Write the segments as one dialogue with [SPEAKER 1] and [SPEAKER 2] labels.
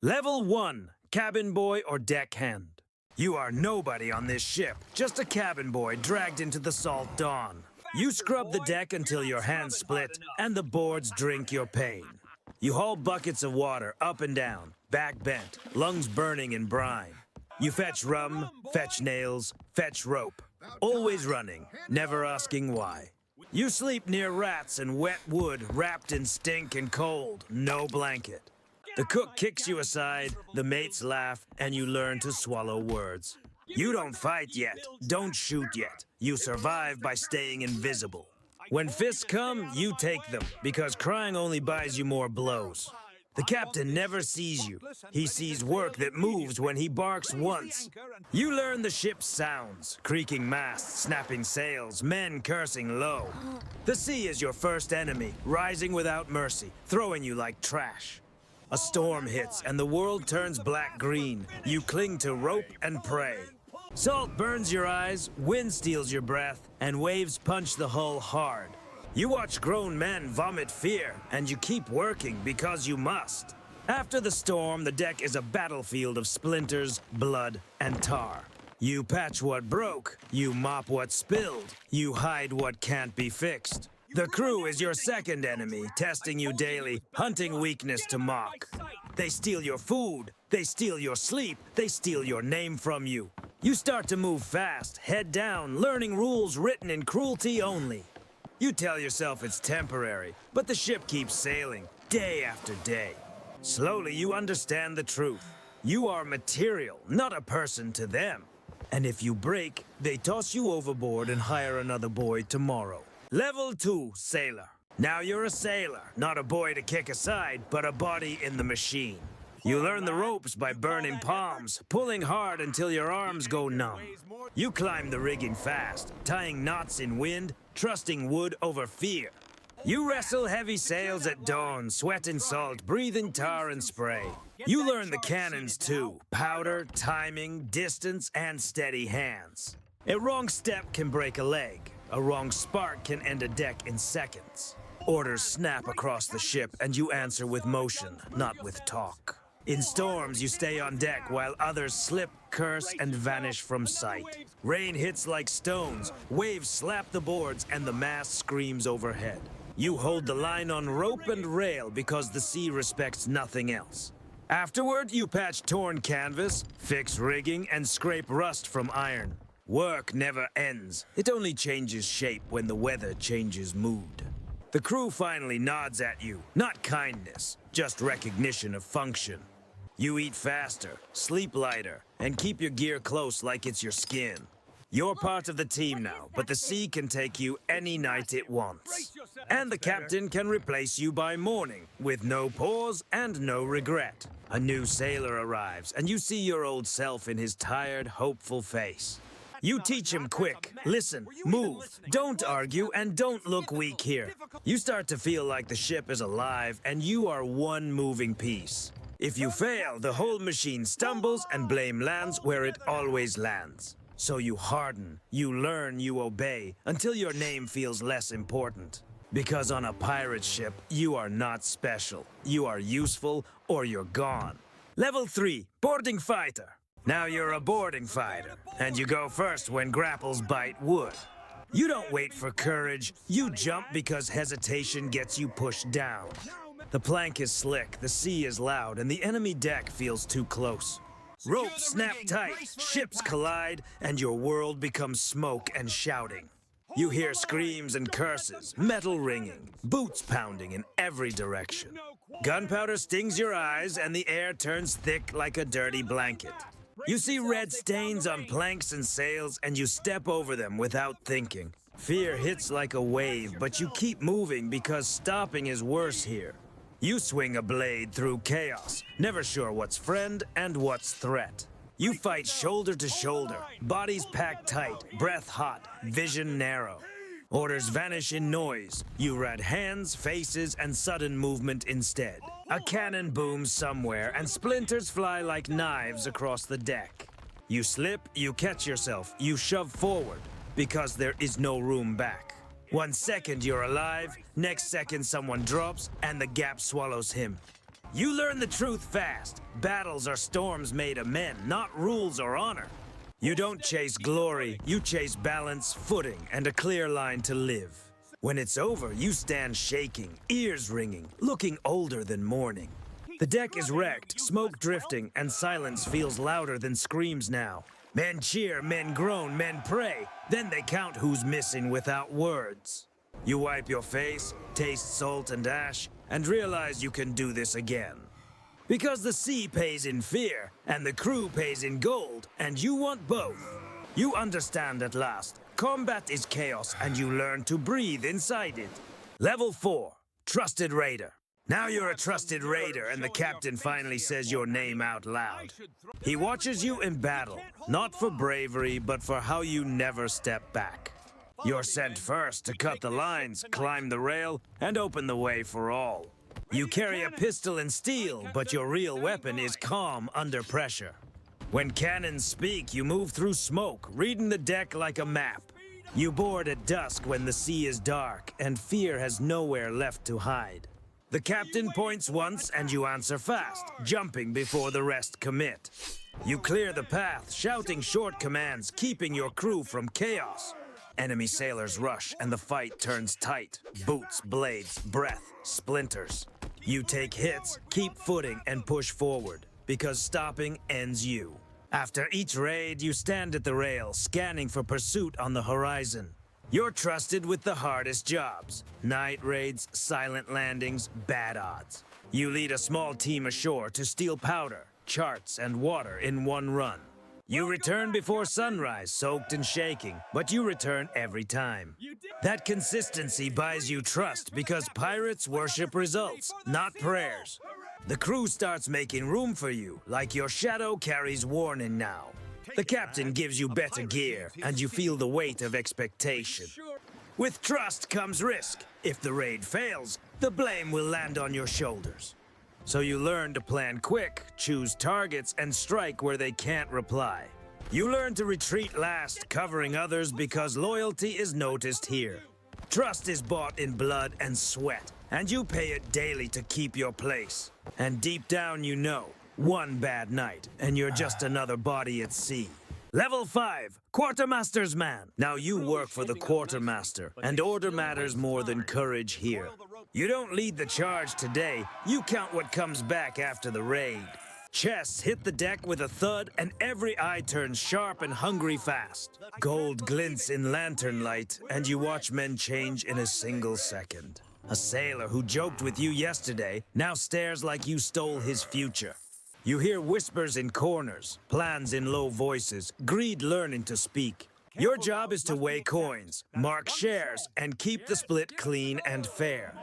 [SPEAKER 1] Level 1, cabin boy or deckhand. You are nobody on this ship, just a cabin boy dragged into the salt dawn. You scrub the deck until your hands split and the boards drink your pain. You haul buckets of water up and down, back bent, lungs burning in brine. You fetch rum, fetch nails, fetch rope. Always running, never asking why. You sleep near rats and wet wood wrapped in stink and cold, no blanket. The cook kicks you aside, the mates laugh, and you learn to swallow words. You don't fight yet, don't shoot yet. You survive by staying invisible. When fists come, you take them, because crying only buys you more blows. The captain never sees you. He sees work that moves when he barks once. You learn the ship's sounds, creaking masts, snapping sails, men cursing low. The sea is your first enemy, rising without mercy, throwing you like trash. A storm hits and the world turns black-green. You cling to rope and pray. Salt burns your eyes, wind steals your breath, and waves punch the hull hard. You watch grown men vomit fear, and you keep working because you must. After the storm, the deck is a battlefield of splinters, blood, and tar. You patch what broke, you mop what spilled, you hide what can't be fixed. The crew is your second enemy, testing you daily, hunting weakness to mock. They steal your food, they steal your sleep, they steal your name from you. You start to move fast, head down, learning rules written in cruelty only. You tell yourself it's temporary, but the ship keeps sailing, day after day. Slowly you understand the truth. You are material, not a person to them. And if you break, they toss you overboard and hire another boy tomorrow. Level 2, sailor. Now you're a sailor, not a boy to kick aside, but a body in the machine. You learn the ropes by burning palms, pulling hard until your arms go numb. You climb the rigging fast, tying knots in wind, trusting wood over fear. You wrestle heavy sails at dawn, sweating salt, breathing tar and spray. You learn the cannons too, powder, timing, distance, and steady hands. A wrong step can break a leg. A wrong spark can end a deck in seconds. Orders snap across the ship and you answer with motion, not with talk. In storms, you stay on deck while others slip, curse, and vanish from sight. Rain hits like stones, waves slap the boards, and the mast screams overhead. You hold the line on rope and rail because the sea respects nothing else. Afterward, you patch torn canvas, fix rigging, and scrape rust from iron. Work never ends. It only changes shape when the weather changes mood. The crew finally nods at you, not kindness, just recognition of function. You eat faster, sleep lighter, and keep your gear close like it's your skin. You're part of the team now, but the sea can take you any night it wants. And the captain can replace you by morning, with no pause and no regret. A new sailor arrives, and you see your old self in his tired, hopeful face. You teach him quick, listen, move, don't argue, and don't look weak here. You start to feel like the ship is alive and you are one moving piece. If you fail, the whole machine stumbles and blame lands where it always lands. So you harden, you learn, you obey, until your name feels less important. Because on a pirate ship, you are not special. You are useful or you're gone. Level 3, boarding fighter. Now you're a boarding fighter, and you go first when grapples bite wood. You don't wait for courage, you jump because hesitation gets you pushed down. The plank is slick, the sea is loud, and the enemy deck feels too close. Ropes snap tight, ships collide, and your world becomes smoke and shouting. You hear screams and curses, metal ringing, boots pounding in every direction. Gunpowder stings your eyes, and the air turns thick like a dirty blanket. You see red stains on planks and sails, and you step over them without thinking. Fear hits like a wave, but you keep moving because stopping is worse here. You swing a blade through chaos, never sure what's friend and what's threat. You fight shoulder to shoulder, bodies packed tight, breath hot, vision narrow. Orders vanish in noise. You read hands, faces, and sudden movement instead. A cannon booms somewhere, and splinters fly like knives across the deck. You slip, you catch yourself, you shove forward, because there is no room back. 1 second you're alive, next second someone drops, and the gap swallows him. You learn the truth fast. Battles are storms made of men, not rules or honor. You don't chase glory, you chase balance, footing, and a clear line to live. When it's over, you stand shaking, ears ringing, looking older than morning. The deck is wrecked, smoke drifting, and silence feels louder than screams now. Men cheer, men groan, men pray, then they count who's missing without words. You wipe your face, taste salt and ash, and realize you can do this again. Because the sea pays in fear, and the crew pays in gold, and you want both. You understand at last. Combat is chaos, and you learn to breathe inside it. Level 4, Trusted Raider. Now you're a trusted raider, and the captain finally says your name out loud. He watches you in battle, not for bravery, but for how you never step back. You're sent first to cut the lines, climb the rail, and open the way for all. You carry a pistol and steel, but your real weapon is calm under pressure. When cannons speak, you move through smoke, reading the deck like a map. You board at dusk when the sea is dark, and fear has nowhere left to hide. The captain points once, and you answer fast, jumping before the rest commit. You clear the path, shouting short commands, keeping your crew from chaos. Enemy sailors rush, and the fight turns tight. Boots, blades, breath, splinters. You take hits, keep footing, and push forward, because stopping ends you. After each raid, you stand at the rail, scanning for pursuit on the horizon. You're trusted with the hardest jobs. Night raids, silent landings, bad odds. You lead a small team ashore to steal powder, charts, and water in one run. You return before sunrise, soaked and shaking, but you return every time. That consistency buys you trust because pirates worship results, not prayers. The crew starts making room for you, like your shadow carries warning now. The captain gives you better gear, and you feel the weight of expectation. With trust comes risk. If the raid fails, the blame will land on your shoulders. So you learn to plan quick, choose targets, and strike where they can't reply. You learn to retreat last, covering others because loyalty is noticed here. Trust is bought in blood and sweat, and you pay it daily to keep your place. And deep down you know, one bad night, and you're just another body at sea. Level 5, Quartermaster's Man. Now you work for the Quartermaster, and order matters more than courage here. You don't lead the charge today, you count what comes back after the raid. Chests hit the deck with a thud, and every eye turns sharp and hungry fast. Gold glints in lantern light, and you watch men change in a single second. A sailor who joked with you yesterday now stares like you stole his future. You hear whispers in corners, plans in low voices, greed learning to speak. Your job is to weigh coins, mark shares, and keep the split clean and fair.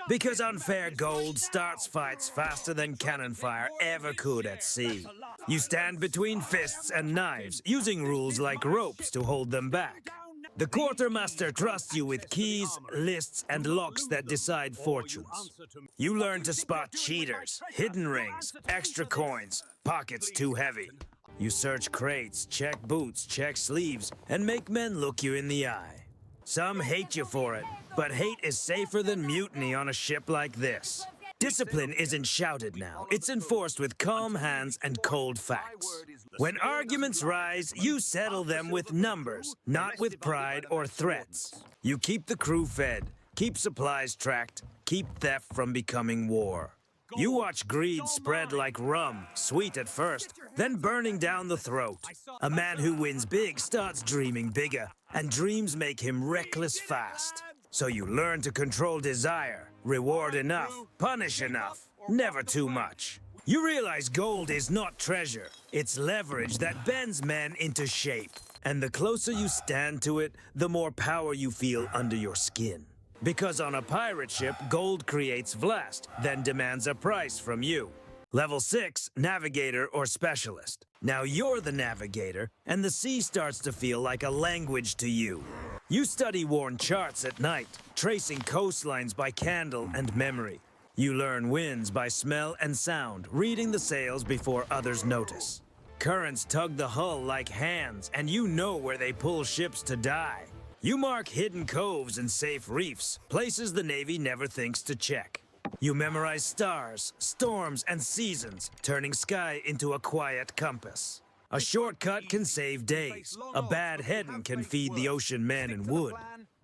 [SPEAKER 1] Because unfair gold starts fights faster than cannon fire ever could at sea. You stand between fists and knives, using rules like ropes to hold them back. The Quartermaster trusts you with keys, lists, and locks that decide fortunes. You learn to spot cheaters, hidden rings, extra coins, pockets too heavy. You search crates, check boots, check sleeves, and make men look you in the eye. Some hate you for it, but hate is safer than mutiny on a ship like this. Discipline isn't shouted now, it's enforced with calm hands and cold facts. When arguments rise, you settle them with numbers, not with pride or threats. You keep the crew fed, keep supplies tracked, keep theft from becoming war. You watch greed spread like rum, sweet at first, then burning down the throat. A man who wins big starts dreaming bigger, and dreams make him reckless fast. So you learn to control desire, reward enough, punish enough, never too much. You realize gold is not treasure, it's leverage that bends men into shape. And the closer you stand to it, the more power you feel under your skin. Because on a pirate ship, gold creates Vlast, then demands a price from you. Level 6, Navigator or Specialist. Now you're the navigator, and the sea starts to feel like a language to you. You study worn charts at night, tracing coastlines by candle and memory. You learn winds by smell and sound, reading the sails before others notice. Currents tug the hull like hands, and you know where they pull ships to die. You mark hidden coves and safe reefs, places the Navy never thinks to check. You memorize stars, storms, and seasons, turning sky into a quiet compass. A shortcut can save days. A bad heading can feed the ocean men and wood.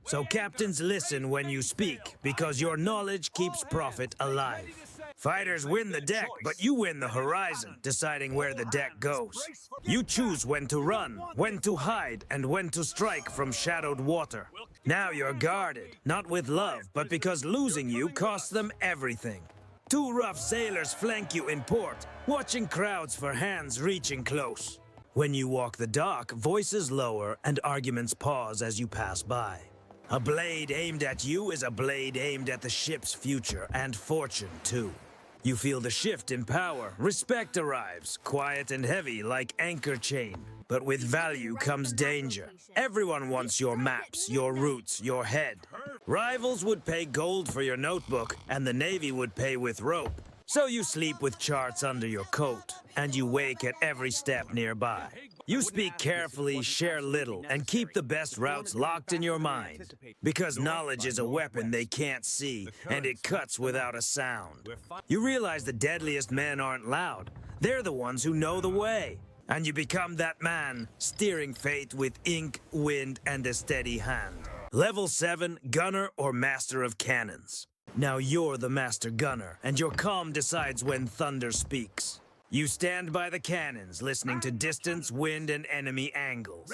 [SPEAKER 1] So captains listen when you speak, because your knowledge keeps profit alive. Fighters win the deck, but you win the horizon, deciding where the deck goes. You choose when to run, when to hide, and when to strike from shadowed water. Now you're guarded, not with love, but because losing you costs them everything. Two rough sailors flank you in port, watching crowds for hands reaching close. When you walk the dock, voices lower and arguments pause as you pass by. A blade aimed at you is a blade aimed at the ship's future and fortune too. You feel the shift in power. Respect arrives, quiet and heavy like anchor chain. But with value comes danger. Everyone wants your maps, your routes, your head. Rivals would pay gold for your notebook, and the Navy would pay with rope. So you sleep with charts under your coat, and you wake at every step nearby. You speak carefully, share little, and keep the best routes locked in your mind. Because knowledge is a weapon they can't see, and it cuts without a sound. You realize the deadliest men aren't loud. They're the ones who know the way. And you become that man, steering fate with ink, wind, and a steady hand. Level 7, gunner or master of cannons. Now you're the master gunner, and your calm decides when thunder speaks. You stand by the cannons, listening to distance, wind, and enemy angles.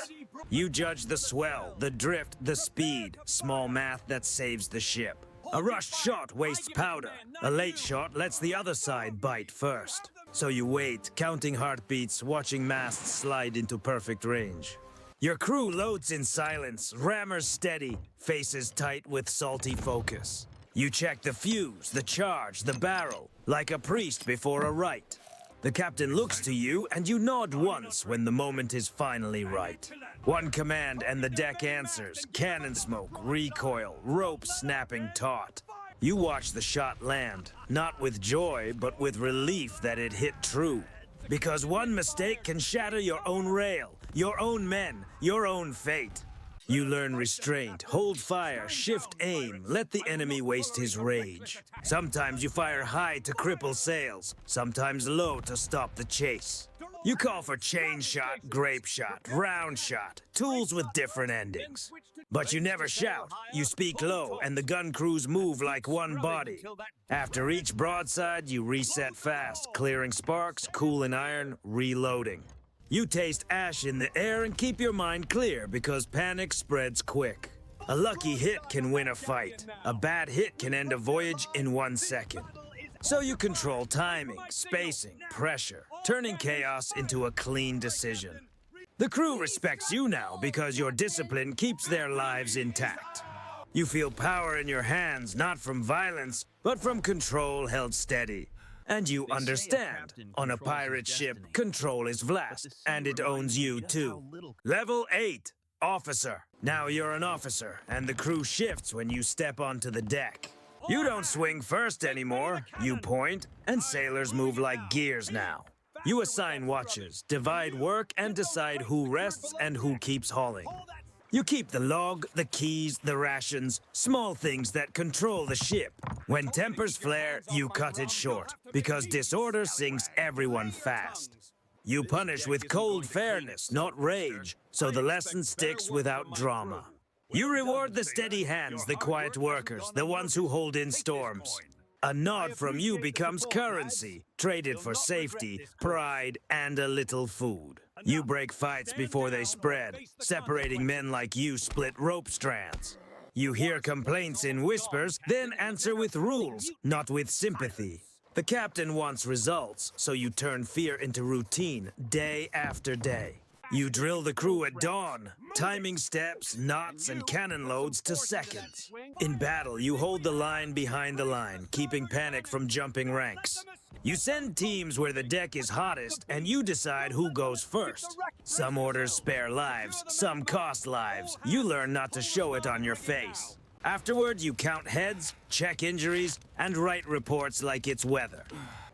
[SPEAKER 1] You judge the swell, the drift, the speed, small math that saves the ship. A rushed shot wastes powder. A late shot lets the other side bite first. So you wait, counting heartbeats, watching masts slide into perfect range. Your crew loads in silence, rammers steady, faces tight with salty focus. You check the fuse, the charge, the barrel, like a priest before a rite. The captain looks to you, and you nod once when the moment is finally right. One command and the deck answers, cannon smoke, recoil, rope snapping taut. You watch the shot land, not with joy, but with relief that it hit true. Because one mistake can shatter your own rail, your own men, your own fate. You learn restraint, hold fire, shift aim, let the enemy waste his rage. Sometimes you fire high to cripple sails, sometimes low to stop the chase. You call for chain shot, grape shot, round shot, tools with different endings. But you never shout, you speak low, and the gun crews move like one body. After each broadside, you reset fast, clearing sparks, cooling iron, reloading. You taste ash in the air and keep your mind clear because panic spreads quick. A lucky hit can win a fight. A bad hit can end a voyage in 1 second. So you control timing, spacing, pressure, turning chaos into a clean decision. The crew respects you now because your discipline keeps their lives intact. You feel power in your hands, not from violence, but from control held steady. And you understand, on a pirate ship, control is vast, and it owns you too. Level 8, officer. Now you're an officer, and the crew shifts when you step onto the deck. You don't swing first anymore, you point, and sailors move like gears now. You assign watches, divide work, and decide who rests and who keeps hauling. You keep the log, the keys, the rations, small things that control the ship. When tempers flare, you cut it short, because disorder sinks everyone fast. You punish with cold fairness, not rage, so the lesson sticks without drama. You reward the steady hands, the quiet workers, the ones who hold in storms. A nod from you becomes currency, traded for safety, pride, and a little food. You break fights before they spread. Separating men like you split rope strands. You hear complaints in whispers, then answer with rules, not with sympathy. The captain wants results, so you turn fear into routine, day after day. You drill the crew at dawn, timing steps, knots, and cannon loads to seconds. In battle, you hold the line behind the line, keeping panic from jumping ranks. You send teams where the deck is hottest, and you decide who goes first. Some orders spare lives, some cost lives. You learn not to show it on your face. Afterward, you count heads, check injuries, and write reports like it's weather.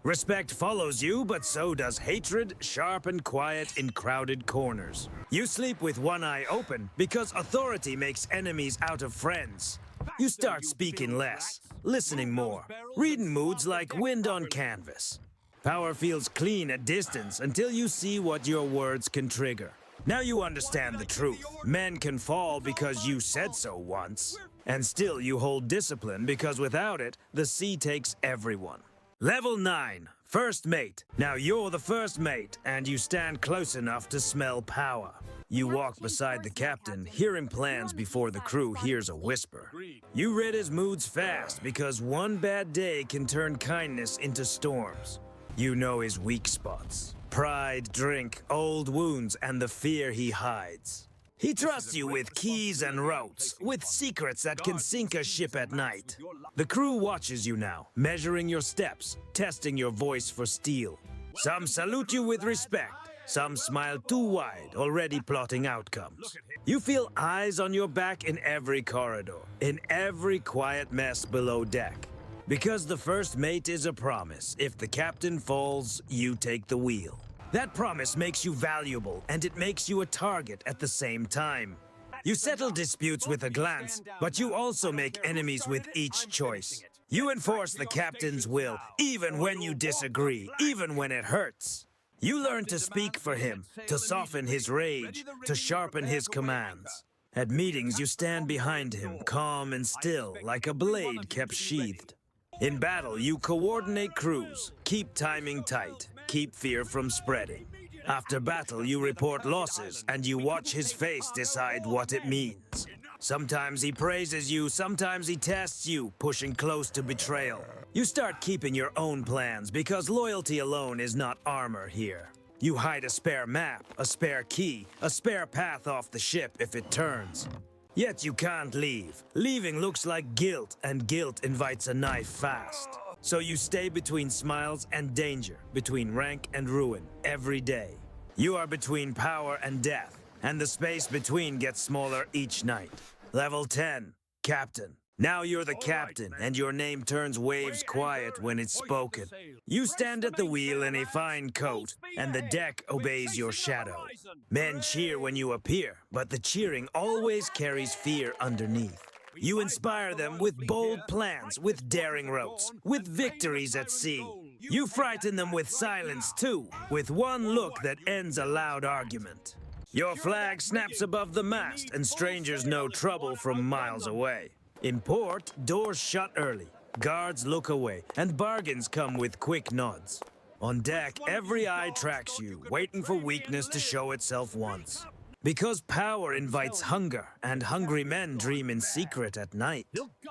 [SPEAKER 1] Respect follows you, but so does hatred, sharp and quiet in crowded corners. You sleep with one eye open because authority makes enemies out of friends. You start speaking less, listening more, reading moods like wind on canvas. Power feels clean at distance until you see what your words can trigger. Now you understand the truth. Men can fall because you said so once. And still you hold discipline because without it, the sea takes everyone. Level 9, First Mate. Now you're the first mate, and you stand close enough to smell power. You walk beside the captain, hearing plans before the crew hears a whisper. You read his moods fast because one bad day can turn kindness into storms. You know his weak spots. Pride, drink, old wounds, and the fear he hides. He trusts you with keys and routes, with secrets that can sink a ship at night. The crew watches you now, measuring your steps, testing your voice for steel. Some salute you with respect, some smile too wide, already plotting outcomes. You feel eyes on your back in every corridor, in every quiet mess below deck. Because the first mate is a promise. If the captain falls, you take the wheel. That promise makes you valuable, and it makes you a target at the same time. You settle disputes with a glance, but you also make enemies with each choice. You enforce the captain's will, even when you disagree, even when it hurts. You learn to speak for him, to soften his rage, to sharpen his commands. At meetings, you stand behind him, calm and still, like a blade kept sheathed. In battle, you coordinate crews, keep timing tight, keep fear from spreading. After battle, you report losses, and you watch his face decide what it means. Sometimes he praises you, sometimes he tests you, pushing close to betrayal. You start keeping your own plans, because loyalty alone is not armor here. You hide a spare map, a spare key, a spare path off the ship if it turns. Yet you can't leave. Leaving looks like guilt, and guilt invites a knife fast. So you stay between smiles and danger, between rank and ruin, every day. You are between power and death, and the space between gets smaller each night. Level 10, Captain. Now you're the captain, and your name turns waves quiet when it's spoken. You stand at the wheel in a fine coat, and the deck obeys your shadow. Men cheer when you appear, but the cheering always carries fear underneath. You inspire them with bold plans, with daring routes, with victories at sea. You frighten them with silence too, with one look that ends a loud argument. Your flag snaps above the mast, and strangers know trouble from miles away. In port, doors shut early, guards look away, and bargains come with quick nods. On deck, every eye tracks you, waiting for weakness to show itself once. Because power invites hunger, and hungry men dream in secret at night.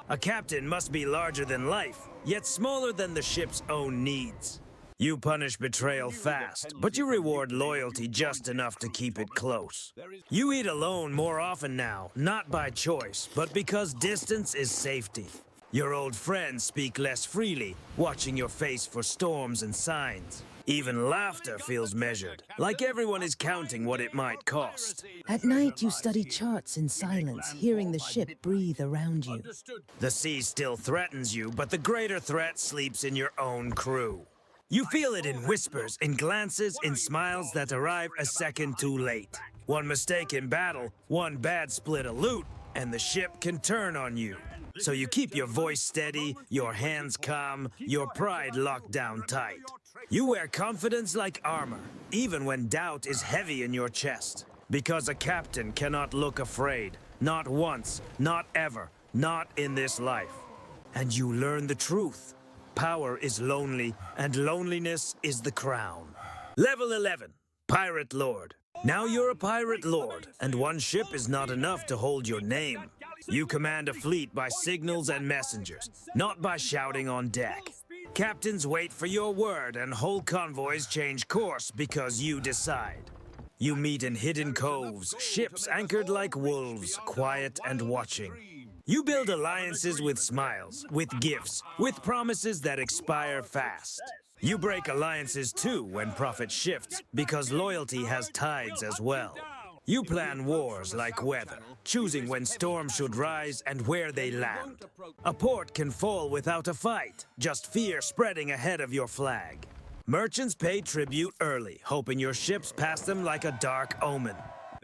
[SPEAKER 1] A captain must be larger than life, yet smaller than the ship's own needs. You punish betrayal fast, but you reward loyalty just enough to keep it close. You eat alone more often now, not by choice, but because distance is safety. Your old friends speak less freely, watching your face for storms and signs. Even laughter feels measured, like everyone is counting what it might cost.
[SPEAKER 2] At night, you study charts in silence, hearing the ship breathe around you.
[SPEAKER 1] The sea still threatens you, but the greater threat sleeps in your own crew. You feel it in whispers, in glances, in smiles that arrive a second too late. One mistake in battle, one bad split of loot, and the ship can turn on you. So you keep your voice steady, your hands calm, your pride locked down tight. You wear confidence like armor, even when doubt is heavy in your chest. Because a captain cannot look afraid. Not once, not ever, not in this life. And you learn the truth. Power is lonely, and loneliness is the crown. Level 11, Pirate Lord. Now you're a Pirate Lord, and one ship is not enough to hold your name. You command a fleet by signals and messengers, not by shouting on deck. Captains wait for your word, and whole convoys change course because you decide. You meet in hidden coves, ships anchored like wolves, quiet and watching. You build alliances with smiles, with gifts, with promises that expire fast. You break alliances too when profit shifts, because loyalty has tides as well. You plan wars like weather, choosing when storms should rise and where they land. A port can fall without a fight, just fear spreading ahead of your flag. Merchants pay tribute early, hoping your ships pass them like a dark omen.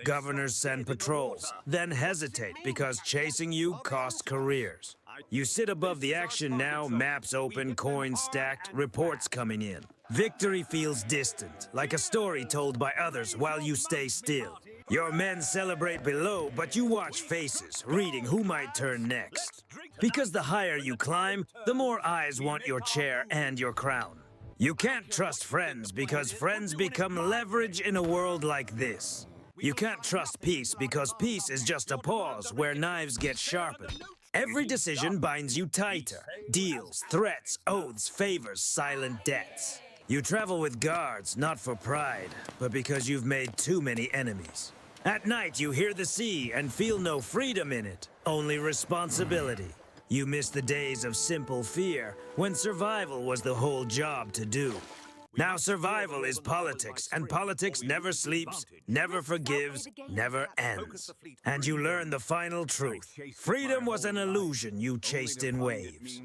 [SPEAKER 1] governors send patrols, then hesitate because chasing you costs careers. You sit above the action now, maps open, coins stacked, reports coming in. Victory feels distant, like a story told by others while you stay still. Your men celebrate below, but you watch faces, reading who might turn next. Because the higher you climb, the more eyes want your chair and your crown. You can't trust friends because friends become leverage in a world like this. You can't trust peace because peace is just a pause where knives get sharpened. Every decision binds you tighter. Deals, threats, oaths, favors, silent debts. You travel with guards, not for pride, but because you've made too many enemies. At night, you hear the sea and feel no freedom in it, only responsibility. You miss the days of simple fear, when survival was the whole job to do. Now survival is politics, and politics never sleeps, never forgives, never ends. And you learn the final truth. Freedom was an illusion you chased in waves.